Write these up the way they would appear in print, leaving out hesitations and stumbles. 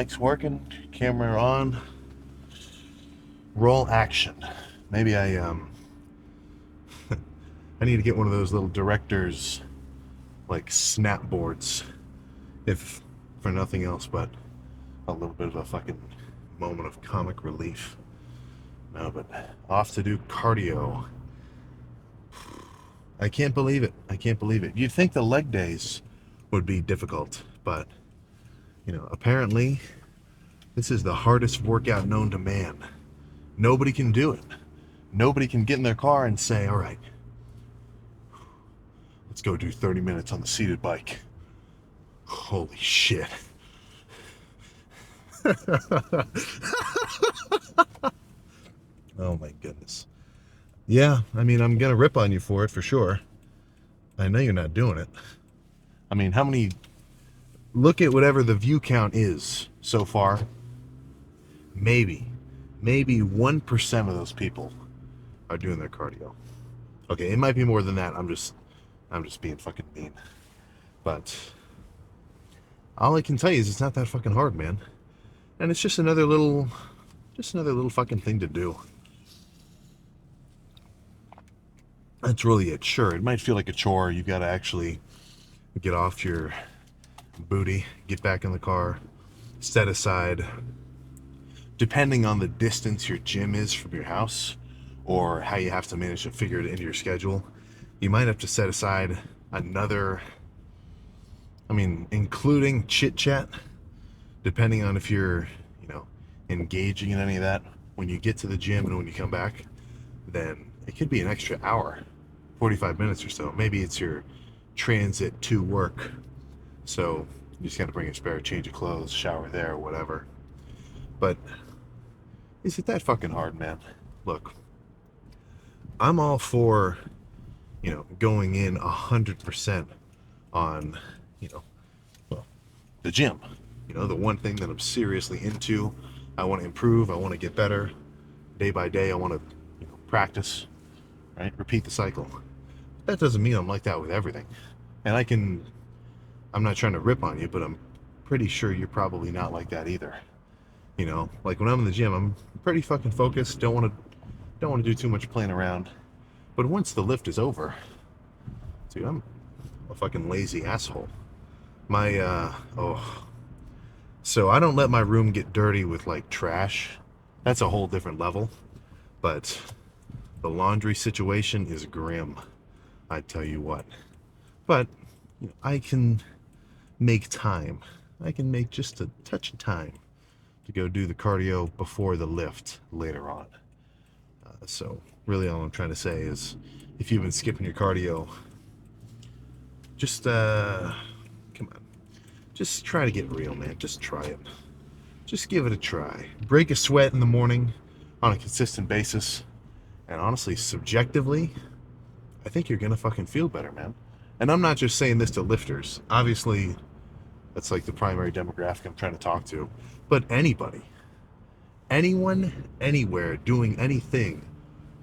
Mic's working, camera on, roll action. Maybe I need to get one of those little directors like snap boards, if for nothing else but a little bit of a fucking moment of comic relief. No, but off to do cardio. I can't believe it. I can't believe it. You'd think the leg days would be difficult, but apparently this is the hardest workout known to man. Nobody can do it. Nobody can get in their car and say, all right, let's go do 30 minutes on the seated bike. Holy shit. Oh my goodness. Yeah, I mean, I'm gonna rip on you for it for sure. I know you're not doing it. I mean, how many... Look at whatever the view count is so far. Maybe 1% of those people are doing their cardio. Okay, it might be more than that. I'm just being fucking mean. But all I can tell you is it's not that fucking hard, man. And it's just another little fucking thing to do. That's really it. Sure, it might feel like a chore. You've got to actually get off your booty, get back in the car, set aside, depending on the distance your gym is from your house or how you have to manage to figure it into your schedule, you might have to set aside another, including chit chat, depending on if you're, engaging in any of that when you get to the gym and when you come back, then it could be an extra hour, 45 minutes or so. Maybe it's your transit to work. So you just got to bring a spare change of clothes, shower there, whatever. But is it that fucking hard, man? Look, I'm all for, going in 100% on, the gym. The one thing that I'm seriously into. I want to improve. I want to get better. Day by day, I want to practice, right? Repeat the cycle. That doesn't mean I'm like that with everything. And I'm not trying to rip on you, but I'm pretty sure you're probably not like that either. Like when I'm in the gym, I'm pretty fucking focused. Don't want to do too much playing around. But once the lift is over, dude, I'm a fucking lazy asshole. So I don't let my room get dirty with like trash. That's a whole different level. But the laundry situation is grim, I tell you what. But I can make time. I can make just a touch of time to go do the cardio before the lift later on. So really all I'm trying to say is if you've been skipping your cardio, just come on. Just try to get real, man. Just try it. Just give it a try. Break a sweat in the morning on a consistent basis. And honestly, subjectively, I think you're going to fucking feel better, man. And I'm not just saying this to lifters. Obviously, that's like the primary demographic I'm trying to talk to. But anybody, anyone, anywhere, doing anything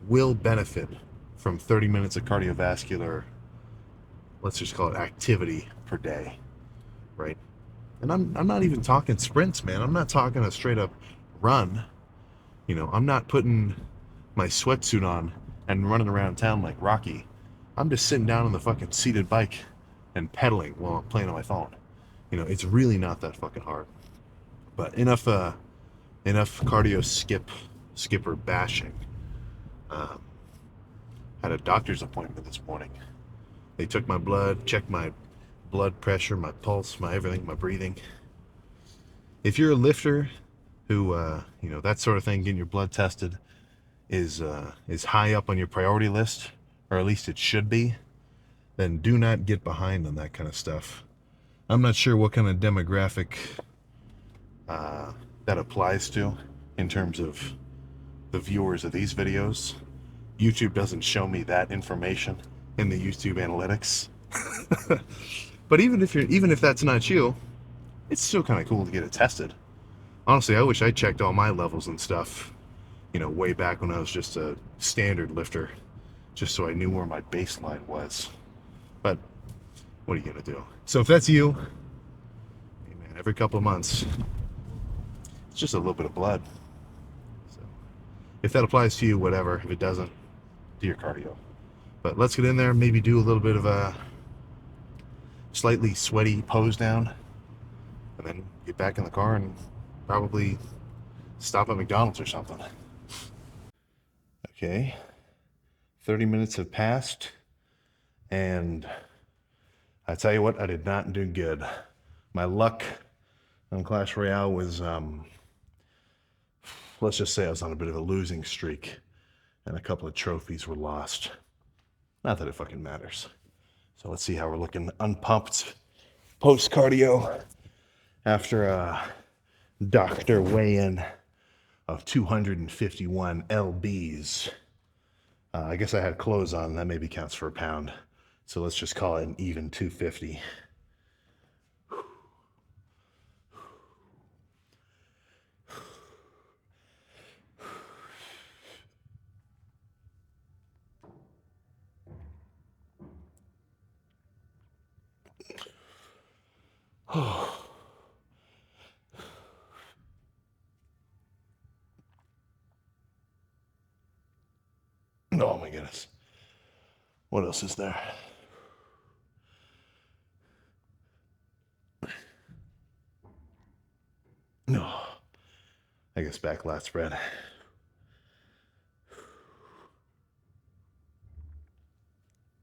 will benefit from 30 minutes of cardiovascular, let's just call it activity per day, right? And I'm not even talking sprints, man. I'm not talking a straight up run. I'm not putting my sweatsuit on and running around town like Rocky. I'm just sitting down on the fucking seated bike and pedaling while I'm playing on my phone. It's really not that fucking hard. But enough cardio skipper bashing. Had a doctor's appointment this morning. They took my blood, checked my blood pressure, my pulse, my everything, my breathing. If you're a lifter who, that sort of thing, getting your blood tested is high up on your priority list, or at least it should be, then do not get behind on that kind of stuff. I'm not sure what kind of demographic that applies to in terms of the viewers of these videos. YouTube doesn't show me that information in the YouTube analytics. But even if that's not you, it's still kind of cool to get it tested. Honestly, I wish I checked all my levels and stuff, way back when I was just a standard lifter, just so I knew where my baseline was. But what are you gonna do? So if that's you, hey man, every couple of months, It's just a little bit of blood. So if that applies to you, whatever. If it doesn't, do your cardio. But let's get in there, maybe do a little bit of a slightly sweaty pose down, and then get back in the car and probably stop at McDonald's or something. Okay, 30 minutes have passed, and I tell you what, I did not do good. My luck on Clash Royale was, let's just say I was on a bit of a losing streak, and a couple of trophies were lost. Not that it fucking matters. So let's see how we're looking unpumped post-cardio after a doctor weigh-in of 251 lbs. I guess I had clothes on. That maybe counts for a pound. So let's just call it an even 250. Oh. Oh my goodness. What else is there? No. I guess back lat spread.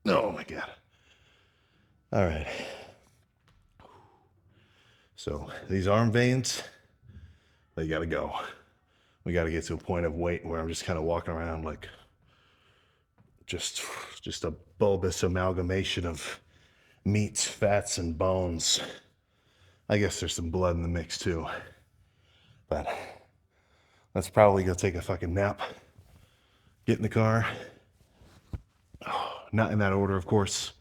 Oh my God. All right. So these arm veins, they gotta go. We gotta get to a point of weight where I'm just kind of walking around like just a bulbous amalgamation of meats, fats, and bones. I guess there's some blood in the mix too. But let's probably go take a fucking nap. Get in the car. Oh, not in that order, of course.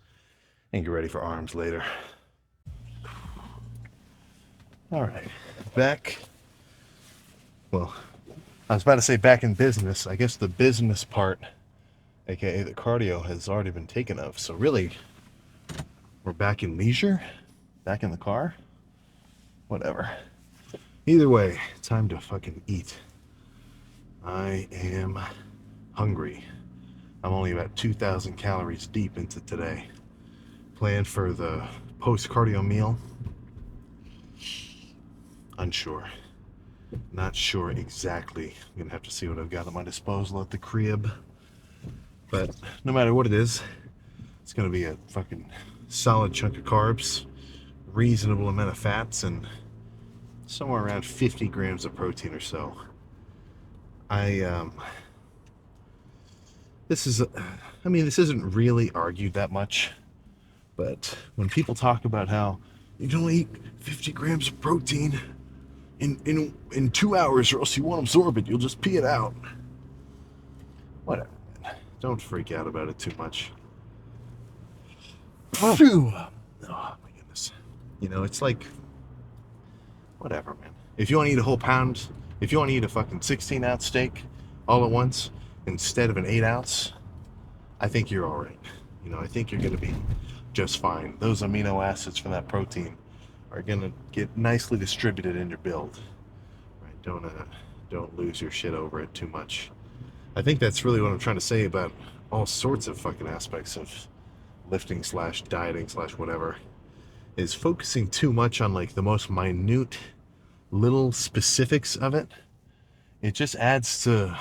And get ready for arms later. All right, back. Well, I was about to say back in business. I guess the business part, aka the cardio, has already been taken of. So really, we're back in leisure, back in the car, whatever. Either way, time to fucking eat. I am hungry. I'm only about 2,000 calories deep into today. Plan for the post-cardio meal. Unsure. Not sure exactly. I'm gonna have to see what I've got at my disposal at the crib. But no matter what it is, it's gonna be a fucking solid chunk of carbs, reasonable amount of fats, and somewhere around 50 grams of protein or so. This isn't really argued that much, but when people talk about how you can only eat 50 grams of protein in 2 hours or else you won't absorb it, you'll just pee it out. Whatever, man. Don't freak out about it too much. Oh my goodness. You know, it's like, whatever, man. If you want to eat a whole pound, if you want to eat a fucking 16-ounce steak all at once instead of an 8-ounce, I think you're all right. You know, I think you're going to be just fine. Those amino acids from that protein are going to get nicely distributed in your build. Right? Don't lose your shit over it too much. I think that's really what I'm trying to say about all sorts of fucking aspects of lifting / dieting / whatever, is focusing too much on like the most minute little specifics of it. It just adds to,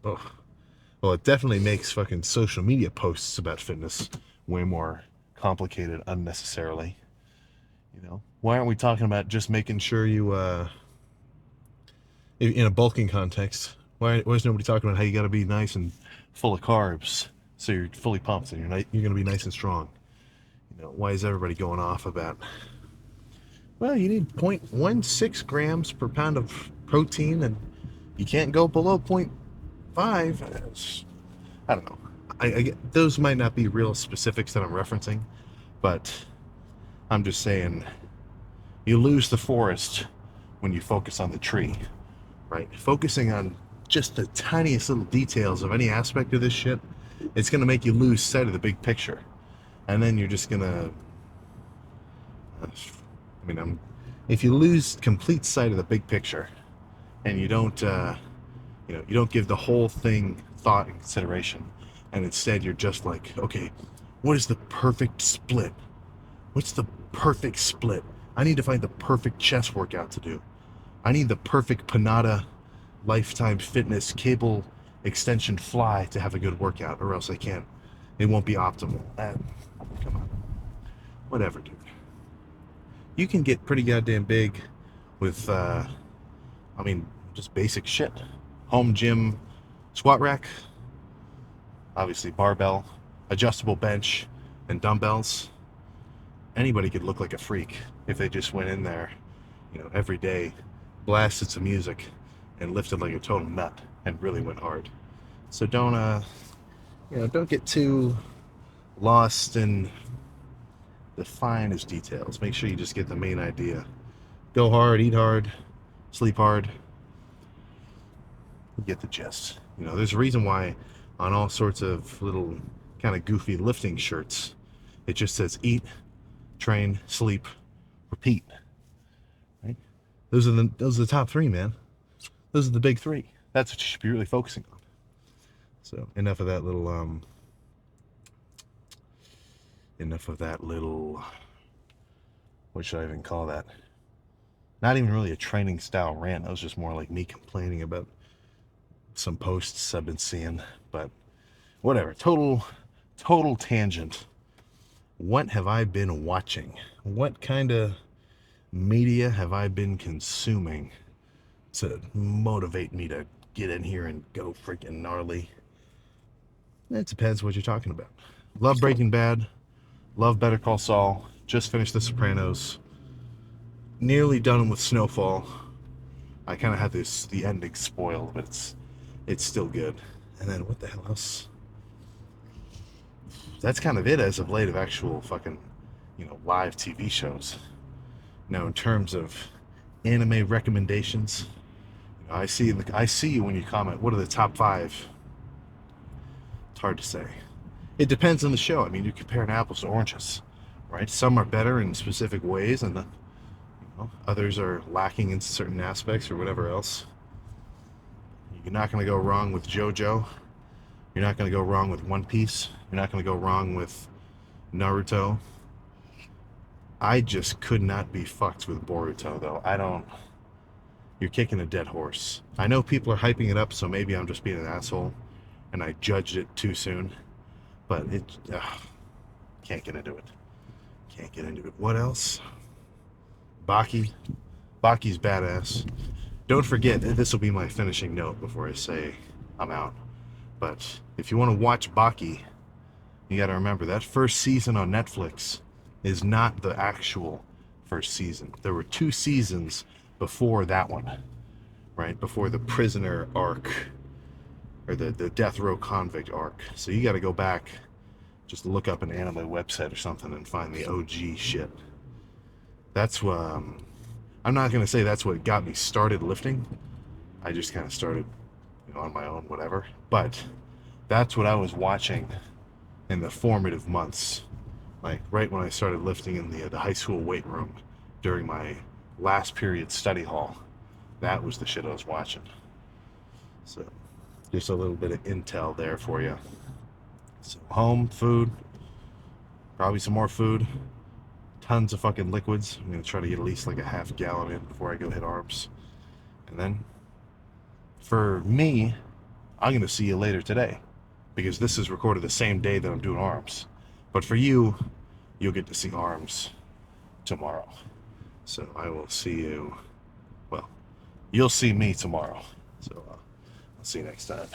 well, it definitely makes fucking social media posts about fitness way more complicated unnecessarily. You know, why aren't we talking about just making sure you, in a bulking context, why is nobody talking about how you got to be nice and full of carbs so you're fully pumped and you're going to be nice and strong? You know, why is everybody going off about, well, you need 0.16 grams per pound of protein and you can't go below 0.5? I don't know. I get, those might not be real specifics that I'm referencing, but I'm just saying you lose the forest when you focus on the tree, right? Focusing on just the tiniest little details of any aspect of this shit, it's going to make you lose sight of the big picture. And then you're just going to, if you lose complete sight of the big picture, and you don't you don't give the whole thing thought and consideration, and instead you're just like, okay, what is the perfect split? What's the perfect split? I need to find the perfect chest workout to do. I need the perfect Panada Lifetime Fitness cable extension fly to have a good workout, or else I can't. It won't be optimal. Come on, whatever, dude. You can get pretty goddamn big with, I mean, just basic shit. Home gym, squat rack, obviously barbell, adjustable bench, and dumbbells. Anybody could look like a freak if they just went in there, every day, blasted some music, and lifted like a total nut and really went hard. So don't get too lost in the finest details. Make sure you just get the main idea. Go hard, eat hard, sleep hard. You get the gist. There's a reason why on all sorts of little kind of goofy lifting shirts, it just says eat, train, sleep, repeat. Right? Those are the top three, man. Those are the big three. That's what you should be really focusing on. So enough of that little, what should I even call that? Not even really a training style rant. That was just more like me complaining about some posts I've been seeing, but whatever. Total tangent. What have I been watching? What kind of media have I been consuming to motivate me to get in here and go freaking gnarly? It depends what you're talking about. Love Breaking Bad. Love Better Call Saul. Just finished The Sopranos. Nearly done with Snowfall. I kind of had the ending spoiled, but it's still good. And then what the hell else? That's kind of it as of late of actual fucking, live TV shows. Now, in terms of anime recommendations, I see you when you comment. What are the top 5? It's hard to say. It depends on the show. I mean, you're comparing apples to oranges, right? Some are better in specific ways, and others are lacking in certain aspects or whatever else. You're not going to go wrong with JoJo. You're not going to go wrong with One Piece. You're not going to go wrong with Naruto. I just could not be fucked with Boruto, though. You're kicking a dead horse. I know people are hyping it up, so maybe I'm just being an asshole and I judged it too soon. But can't get into it. Can't get into it. What else? Baki. Baki's badass. Don't forget, this will be my finishing note before I say I'm out. But if you want to watch Baki, you got to remember that first season on Netflix is not the actual first season. There were 2 seasons before that one, right? Before the prisoner arc, or the death row convict arc. So you got to go back, just look up an anime website or something and find the OG shit. That's what, I'm not going to say that's what got me started lifting. I just kind of started, on my own, whatever. But that's what I was watching in the formative months. Like right when I started lifting in the high school weight room during my last period study hall. That was the shit I was watching. So just a little bit of intel there for you. So home, food, probably some more food, tons of fucking liquids. I'm going to try to get at least like a half gallon in before I go hit arms. And then for me, I'm going to see you later today because this is recorded the same day that I'm doing arms. But for you, you'll get to see arms tomorrow. So I will see you, well, you'll see me tomorrow. So I'll see you next time.